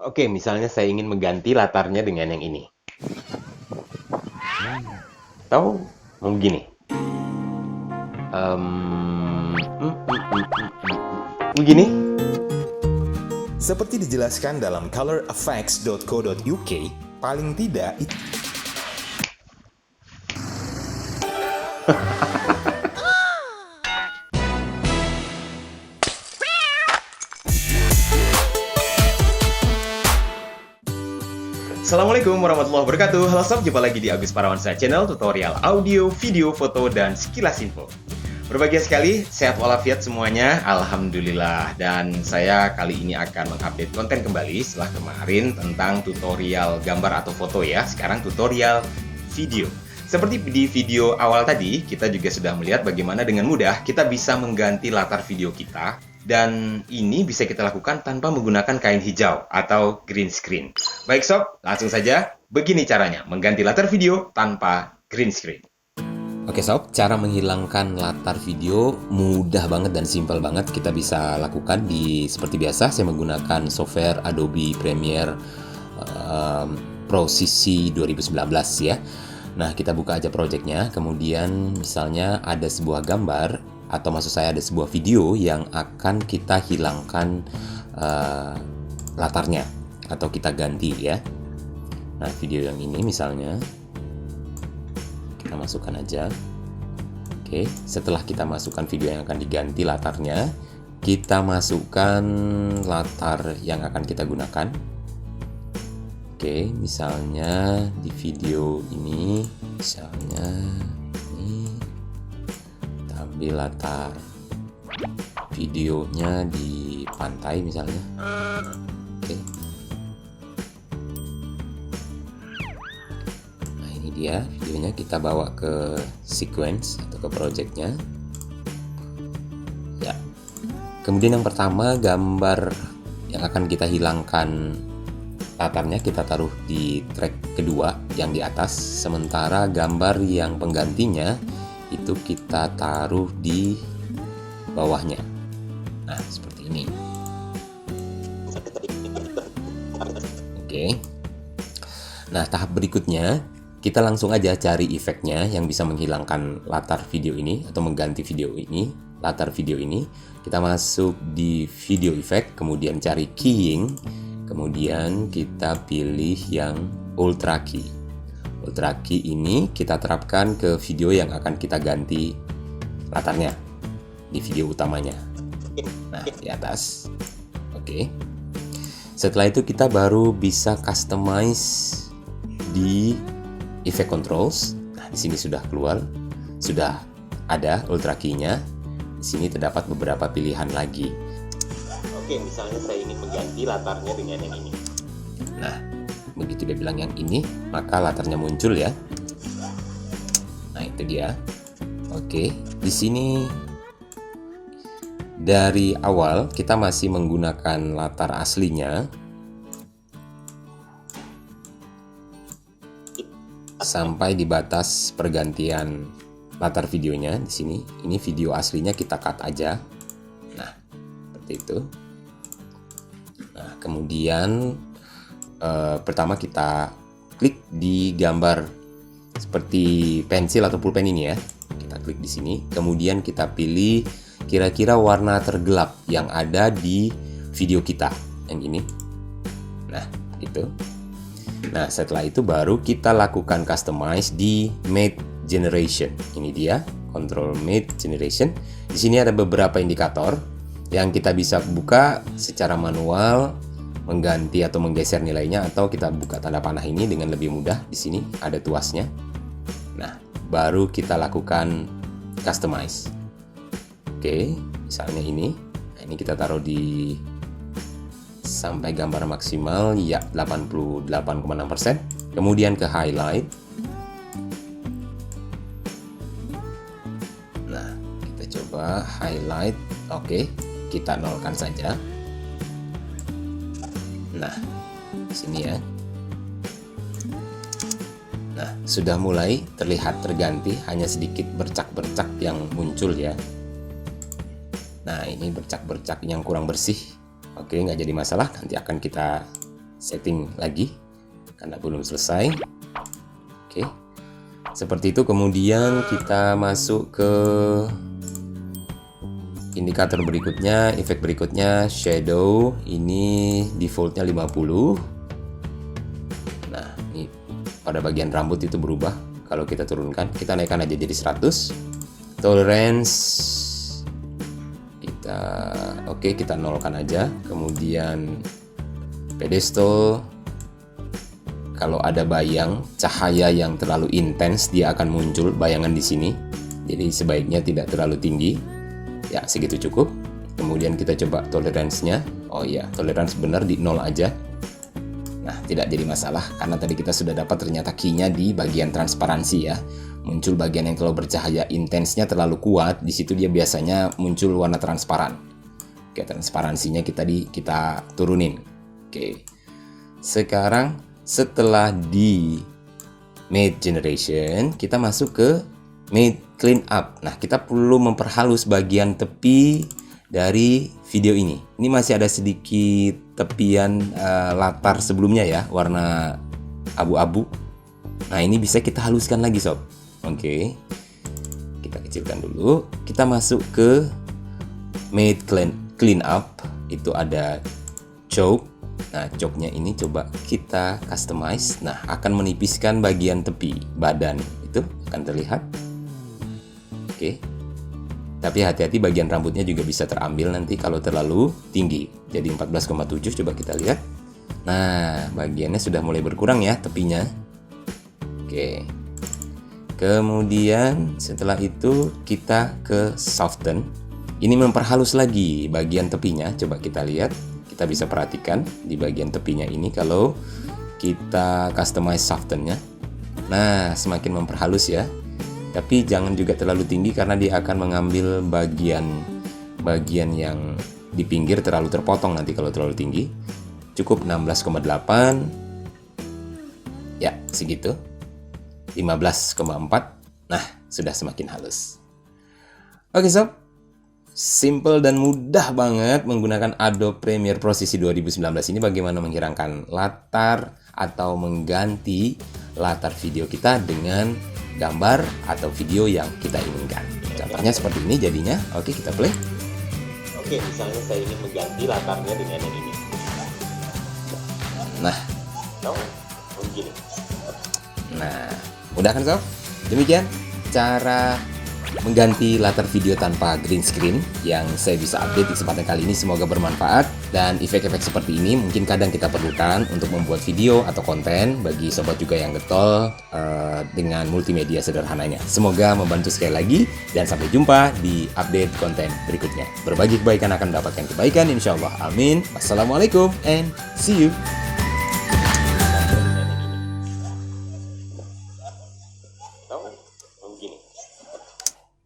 Oke, misalnya saya ingin mengganti latarnya dengan yang ini. Atau mau gini. Begini. Seperti dijelaskan dalam coloreffects.co.uk, paling tidak Assalamualaikum warahmatullahi wabarakatuh. Halo sob, jumpa lagi di Agus Parawansa Channel, tutorial audio, video, foto, dan sekilas info. Berbahagia sekali, sehat walafiat semuanya, alhamdulillah. Dan saya kali ini akan mengupdate konten kembali setelah kemarin tentang tutorial gambar atau foto ya. Sekarang tutorial video. Seperti di video awal tadi, kita juga sudah melihat bagaimana dengan mudah kita bisa mengganti latar video kita. Dan ini bisa kita lakukan tanpa menggunakan kain hijau atau green screen. Baik sob, langsung saja. Begini caranya mengganti latar video tanpa green screen. Oke sob, cara menghilangkan latar video mudah banget dan simpel banget. Kita bisa lakukan seperti biasa. Saya menggunakan software Adobe Premiere Pro CC 2019 ya. Nah, kita buka aja projectnya. Kemudian misalnya ada sebuah gambar atau maksud saya ada sebuah video yang akan kita hilangkan latarnya atau kita ganti ya. Nah, video yang ini misalnya kita masukkan aja. Oke, setelah kita masukkan video yang akan diganti latarnya, kita masukkan latar yang akan kita gunakan. Oke, misalnya di video ini misalnya ambil latar videonya di pantai misalnya. Oke. Nah, ini dia videonya, kita bawa ke sequence atau ke projectnya ya. Kemudian yang pertama, gambar yang akan kita hilangkan latarnya kita taruh di track kedua yang di atas, sementara gambar yang penggantinya itu kita taruh di bawahnya. Nah, seperti ini. Oke. Nah, tahap berikutnya kita langsung aja cari efeknya yang bisa menghilangkan latar video ini atau mengganti video ini, latar video ini. Kita masuk di video effect, kemudian cari keying, kemudian kita pilih yang ultra key. Ultra key ini kita terapkan ke video yang akan kita ganti latarnya di video utamanya. Nah, di atas. Oke. Setelah itu kita baru bisa customize di effect controls. Nah, di sini sudah keluar, sudah ada ultra key-nya. Di sini terdapat beberapa pilihan lagi. Oke, misalnya saya ingin mengganti latarnya dengan yang ini. Nah, begitu dia bilang yang ini, maka latarnya muncul ya. Nah, itu dia. Oke, di sini dari awal kita masih menggunakan latar aslinya sampai di batas pergantian latar videonya di sini. Ini video aslinya kita cut aja. Nah, seperti itu. Nah, kemudian pertama kita klik di gambar seperti pensil atau pulpen ini ya. Kita klik di sini, kemudian kita pilih kira-kira warna tergelap yang ada di video kita yang ini. Nah, gitu. Nah, setelah itu baru kita lakukan customize di Matte Generation. Ini dia, Control Matte Generation. Di sini ada beberapa indikator yang kita bisa buka secara manual, mengganti atau menggeser nilainya, atau kita buka tanda panah ini dengan lebih mudah. Di sini ada tuasnya. Nah, baru kita lakukan customize. Oke, misalnya ini. Nah, ini kita taruh di sampai gambar maksimal ya 88,6%. Kemudian ke highlight. Nah, kita coba highlight. Oke, kita nolkan saja. Nah, di sini ya. Nah, sudah mulai terlihat terganti, hanya sedikit bercak-bercak yang muncul ya. Nah, ini bercak-bercak yang kurang bersih. Oke, nggak jadi masalah, nanti akan kita setting lagi karena belum selesai. Oke, seperti itu. Kemudian kita masuk ke indikator berikutnya, efek berikutnya, shadow. Ini defaultnya 50. Nah, ini pada bagian rambut itu berubah. Kalau kita turunkan, kita naikkan aja jadi 100. Tolerance kita nolkan aja. Kemudian pedestal, kalau ada bayang cahaya yang terlalu intens, dia akan muncul bayangan di sini. Jadi sebaiknya tidak terlalu tinggi. Ya, segitu cukup. Kemudian kita coba toleransinya. Oh iya, toleransi benar di 0 aja. Nah, tidak jadi masalah karena tadi kita sudah dapat ternyata key-nya di bagian transparansi ya. Muncul bagian yang kalau bercahaya intensnya terlalu kuat, di situ dia biasanya muncul warna transparan. Oke, transparansinya kita turunin. Oke. Sekarang setelah di Made Generation, kita masuk ke Made Clean Up. Nah, kita perlu memperhalus bagian tepi dari video ini. Ini masih ada sedikit tepian latar sebelumnya ya, warna abu-abu. Nah, ini bisa kita haluskan lagi sob. Oke, kita kecilkan dulu. Kita masuk ke Made Clean Up. Itu ada choke. Nah, choke-nya ini coba kita customize. Nah, akan menipiskan bagian tepi badan. Itu akan terlihat. Oke. Tapi hati-hati bagian rambutnya juga bisa terambil nanti kalau terlalu tinggi. Jadi 14,7 coba kita lihat. Nah, bagiannya sudah mulai berkurang ya tepinya. Oke. Kemudian setelah itu kita ke soften. Ini memperhalus lagi bagian tepinya. Coba kita lihat. Kita bisa perhatikan di bagian tepinya ini kalau kita customize softennya. Nah, semakin memperhalus ya. Tapi jangan juga terlalu tinggi karena dia akan mengambil bagian yang di pinggir terlalu terpotong nanti kalau terlalu tinggi. Cukup 16,8. Ya, segitu. 15,4. Nah, sudah semakin halus. Oke sob, simple dan mudah banget menggunakan Adobe Premiere Pro CC 2019 ini bagaimana menghilangkan latar atau mengganti latar video kita dengan gambar atau video yang kita inginkan. Contohnya seperti ini jadinya. Oke, kita play. Oke, misalnya saya ingin mengganti latarnya dengan yang ini. Nah, begini. Nah, mudah kan sob? Demikian cara mengganti latar video tanpa green screen yang saya bisa update di kesempatan kali ini. Semoga bermanfaat, dan efek-efek seperti ini mungkin kadang kita perlukan untuk membuat video atau konten bagi sobat juga yang getol dengan multimedia sederhananya. Semoga membantu sekali lagi, dan sampai jumpa di update konten berikutnya. Berbagi kebaikan akan mendapatkan kebaikan, insya Allah. Amin. Wassalamualaikum and see you.